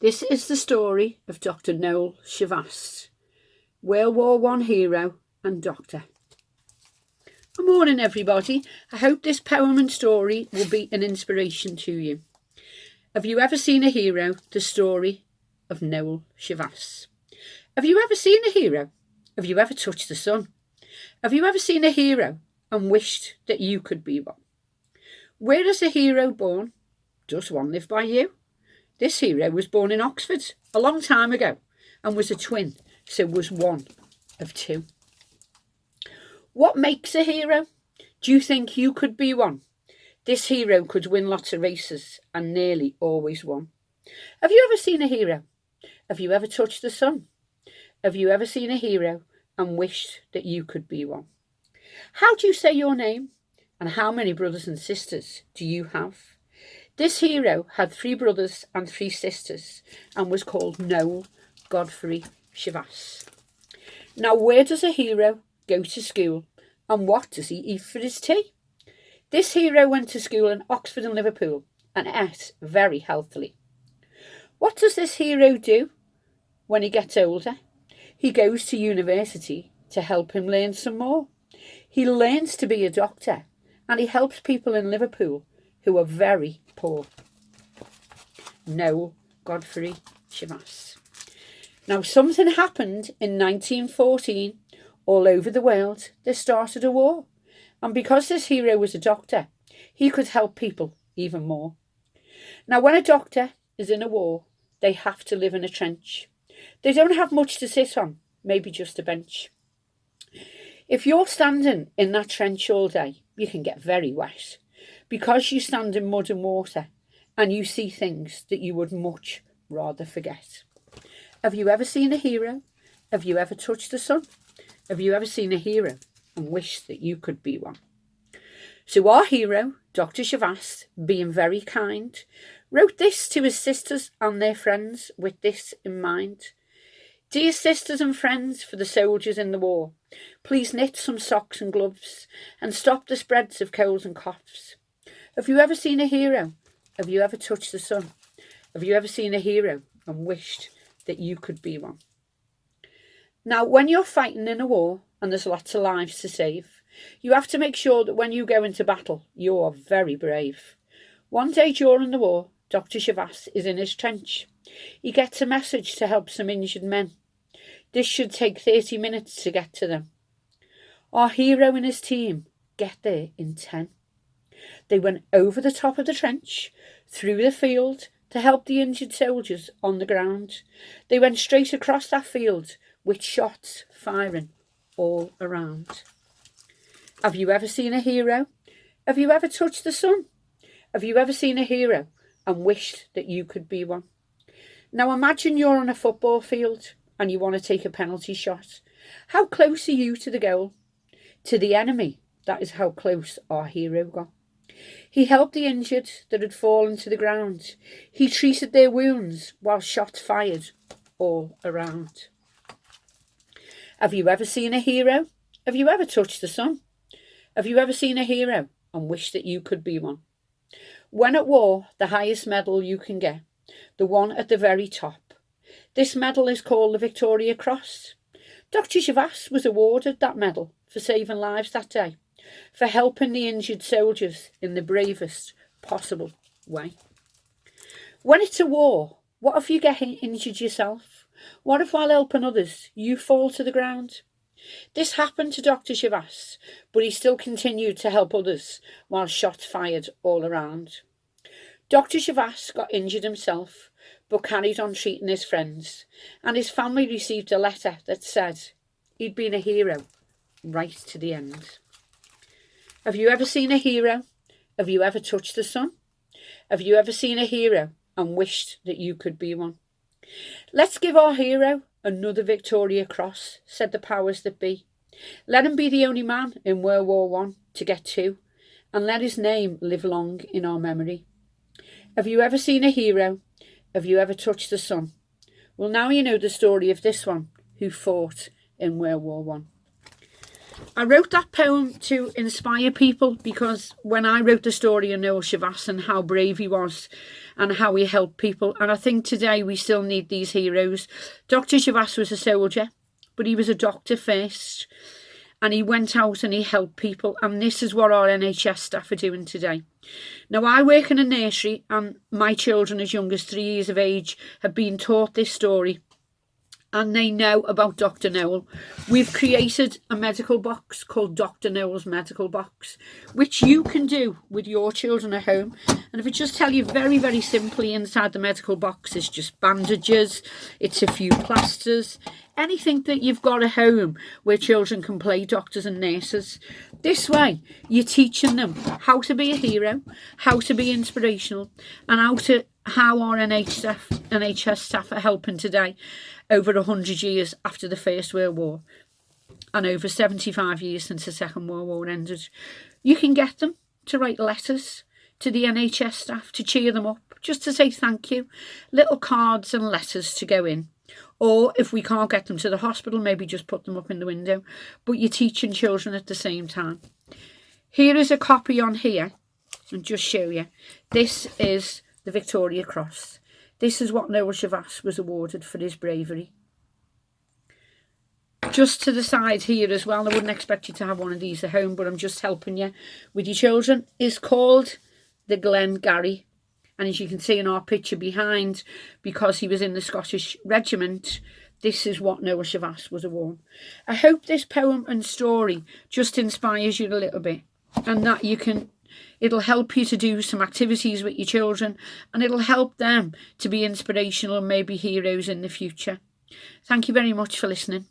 This is the story of Dr. Noel Shavast, World War I hero and doctor. Good morning, everybody. I hope this poem and story will be an inspiration to you. Have you ever seen a hero? The story of Noel Shavast. Have you ever seen a hero? Have you ever touched the sun? Have you ever seen a hero and wished that you could be one? Where is a hero born? Does one live by you? This hero was born in Oxford a long time ago and was a twin, so was one of two. What makes a hero? Do you think you could be one? This hero could win lots of races and nearly always won. Have you ever seen a hero? Have you ever touched the sun? Have you ever seen a hero and wished that you could be one? How do you say your name? And how many brothers and sisters do you have? This hero had 3 brothers and 3 sisters and was called Noel Godfrey Shavast. Now, where does a hero go to school and what does he eat for his tea? This hero went to school in Oxford and Liverpool and ate very healthily. What does this hero do when he gets older? He goes to university to help him learn some more. He learns to be a doctor and he helps people in Liverpool who are very poor. Noel Godfrey Shavast. Now, something happened in 1914. All over the world, there started a war. And because this hero was a doctor, he could help people even more. Now, when a doctor is in a war, they have to live in a trench. They don't have much to sit on, maybe just a bench. If you're standing in that trench all day, you can get very wet because you stand in mud and water and you see things that you would much rather forget. Have you ever seen a hero? Have you ever touched the sun? Have you ever seen a hero and wished that you could be one? So our hero, Dr. Shavast, being very kind, wrote this to his sisters and their friends with this in mind. Dear sisters and friends for the soldiers in the war, please knit some socks and gloves and stop the spreads of colds and coughs. Have you ever seen a hero? Have you ever touched the sun? Have you ever seen a hero and wished that you could be one? Now, when you're fighting in a war and there's lots of lives to save, you have to make sure that when you go into battle, you are very brave. One day during the war, Dr. Shavast is in his trench. He gets a message to help some injured men. This should take 30 minutes to get to them. Our hero and his team get there in 10. They went over the top of the trench, through the field, to help the injured soldiers on the ground. They went straight across that field with shots firing all around. Have you ever seen a hero? Have you ever touched the sun? Have you ever seen a hero and wished that you could be one? Now imagine you're on a football field and you want to take a penalty shot. How close are you to the goal? To the enemy. That is how close our hero got. He helped the injured that had fallen to the ground. He treated their wounds while shots fired all around. Have you ever seen a hero? Have you ever touched the sun? Have you ever seen a hero and wished that you could be one? When at war, the highest medal you can get, the one at the very top. This medal is called the Victoria Cross. Dr. Shavast was awarded that medal for saving lives that day, for helping the injured soldiers in the bravest possible way. When it's a war, what if you get injured yourself? What if while helping others, you fall to the ground? This happened to Dr. Shavast, but he still continued to help others while shots fired all around. Dr. Shavast got injured himself, but carried on treating his friends, and his family received a letter that said he'd been a hero right to the end. Have you ever seen a hero? Have you ever touched the sun? Have you ever seen a hero and wished that you could be one? Let's give our hero another Victoria Cross, said the powers that be. Let him be the only man in World War I to get 2, and let his name live long in our memory. Have you ever seen a hero? Have you ever touched the sun? Well, now you know the story of this one who fought in World War I. I wrote that poem to inspire people, because when I wrote the story of Noel Shavas and how brave he was and how he helped people, and I think today we still need these heroes. Dr. Shavas was a soldier, but he was a doctor first, and he went out and he helped people, and this is what our NHS staff are doing today. Now, I work in a nursery, and my children as young as 3 years of age have been taught this story, and they know about Dr. Noel. We've created a medical box called Dr. Noel's Medical Box, which you can do with your children at home. And if I just tell you very, very simply, inside the medical box is just bandages, it's a few plasters, anything that you've got at home where children can play doctors and nurses. This way, you're teaching them how to be a hero, how to be inspirational, and how our NHS staff are helping today, over 100 years after the First World War and over 75 years since the Second World War ended. You can get them to write letters to the NHS staff to cheer them up, just to say thank you, little cards and letters to go in. Or if we can't get them to the hospital, maybe just put them up in the window. But you're teaching children at the same time. Here is a copy on here, and just show you. This is the Victoria Cross. This is what Noel Shavas was awarded for his bravery. Just to the side here as well, I wouldn't expect you to have one of these at home, but I'm just helping you with your children, is called the Glengarry. And as you can see in our picture behind, because he was in the Scottish Regiment, this is what Noel Shavas was awarded. I hope this poem and story just inspires you a little bit, and that it'll help you to do some activities with your children, and it'll help them to be inspirational and maybe heroes in the future. Thank you very much for listening.